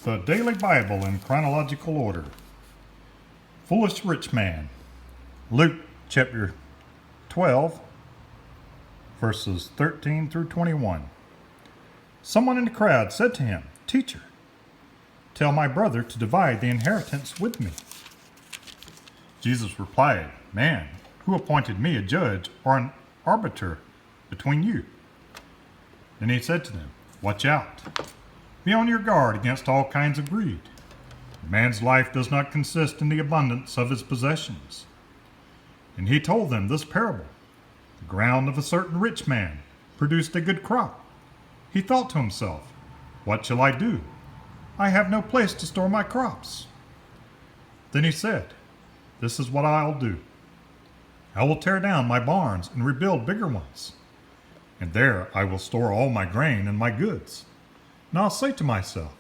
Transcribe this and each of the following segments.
The Daily Bible in chronological order. Foolish Rich Man. Luke chapter 12, verses 13 through 21. Someone in the crowd said to him, "Teacher, tell my brother to divide the inheritance with me." Jesus replied, "Man, who appointed me a judge or an arbiter between you?" Then he said to them, "Watch out. Be on your guard against all kinds of greed. A man's life does not consist in the abundance of his possessions." And he told them this parable. The ground of a certain rich man produced a good crop. He thought to himself, "What shall I do? I have no place to store my crops." Then he said, "This is what I'll do. I will tear down my barns and rebuild bigger ones. And there I will store all my grain and my goods. And I'll say to myself,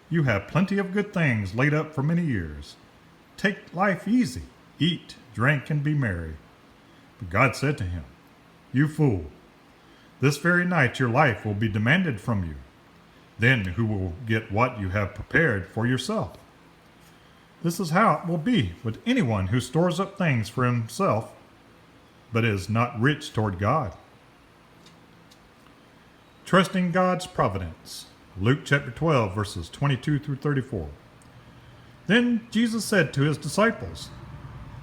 you have plenty of good things laid up for many years. Take life easy, eat, drink, and be merry." But God said to him, "You fool, this very night your life will be demanded from you. Then who will get what you have prepared for yourself? This is how it will be with anyone who stores up things for himself, but is not rich toward God." Trusting God's providence. Luke chapter 12, verses 22 through 34. Then Jesus said to his disciples,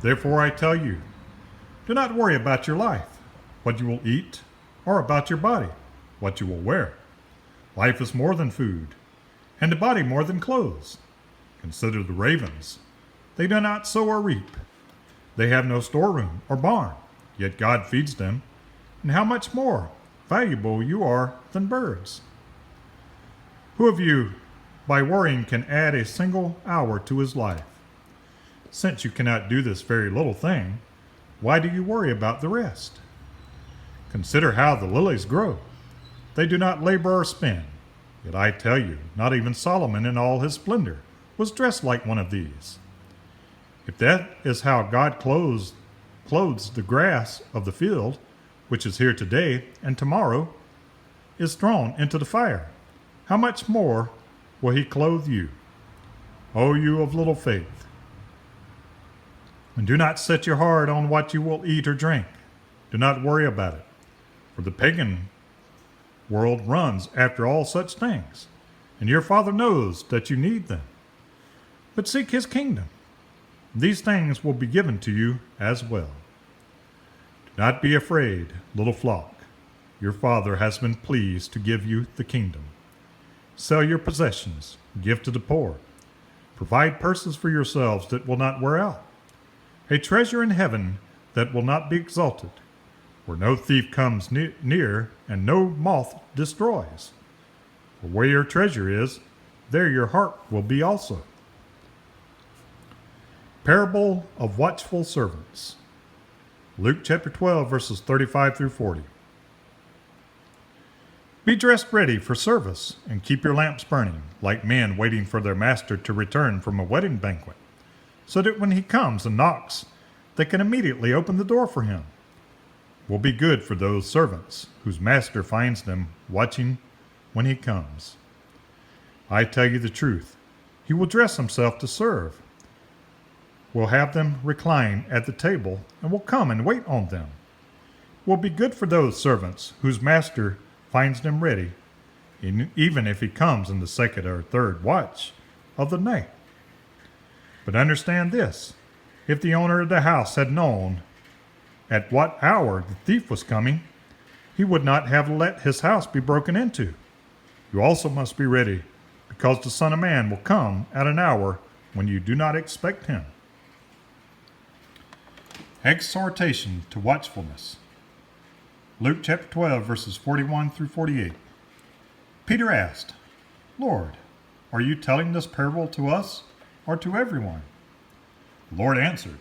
"Therefore I tell you, do not worry about your life, what you will eat, or about your body, what you will wear. Life is more than food, and the body more than clothes. Consider the ravens. They do not sow or reap. They have no storeroom or barn, yet God feeds them. And how much more valuable you are than birds. Who of you, by worrying, can add a single hour to his life? Since you cannot do this very little thing, why do you worry about the rest? Consider how the lilies grow. They do not labor or spin. Yet I tell you, not even Solomon in all his splendor was dressed like one of these. If that is how God clothes the grass of the field, which is here today and tomorrow is thrown into the fire, how much more will he clothe you, O you of little faith? And do not set your heart on what you will eat or drink. Do not worry about it, for the pagan world runs after all such things, and your Father knows that you need them. But seek his kingdom. These things will be given to you as well. Do not be afraid, little flock. Your Father has been pleased to give you the kingdom. Sell your possessions, give to the poor. Provide purses for yourselves that will not wear out, a treasure in heaven that will not be exalted, where no thief comes near and no moth destroys. For where your treasure is, there your heart will be also. Parable of watchful servants. Luke chapter 12, verses 35 through 40. Be dressed ready for service, and keep your lamps burning, like men waiting for their master to return from a wedding banquet, so that when he comes and knocks, they can immediately open the door for him. Will be good for those servants whose master finds them watching when he comes. I tell you the truth, he will dress himself to serve, will have them recline at the table, and will come and wait on them. Will be good for those servants whose master finds them ready, even if he comes in the second or third watch of the night. But understand this, if the owner of the house had known at what hour the thief was coming, he would not have let his house be broken into. You also must be ready, because the Son of Man will come at an hour when you do not expect him. Exhortation to watchfulness. Luke chapter 12, verses 41 through 48. Peter asked, "Lord, are you telling this parable to us or to everyone?" The Lord answered,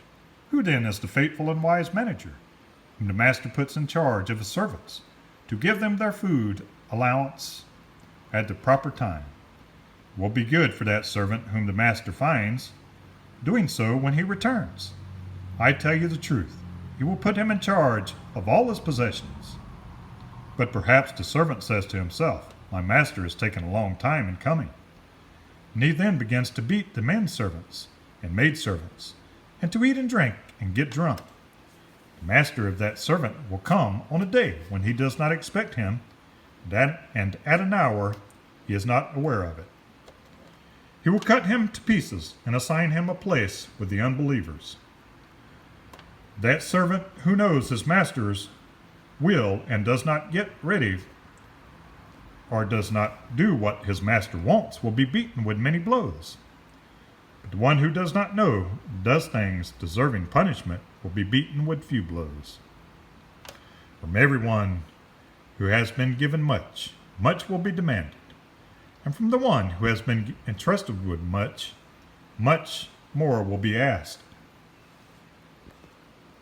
"Who then is the faithful and wise manager, whom the master puts in charge of his servants, to give them their food allowance at the proper time? It will be good for that servant whom the master finds doing so when he returns. I tell you the truth, he will put him in charge of all his possessions. But perhaps the servant says to himself, My master has taken a long time in coming. And he then begins to beat the manservants and maidservants, and to eat and drink and get drunk. The master of that servant will come on a day when he does not expect him, and at an hour he is not aware of it. He will cut him to pieces and assign him a place with the unbelievers. That servant who knows his master's will and does not get ready or does not do what his master wants will be beaten with many blows. But the one who does not know, does things deserving punishment, will be beaten with few blows. From everyone who has been given much, much will be demanded. And from the one who has been entrusted with much, much more will be asked.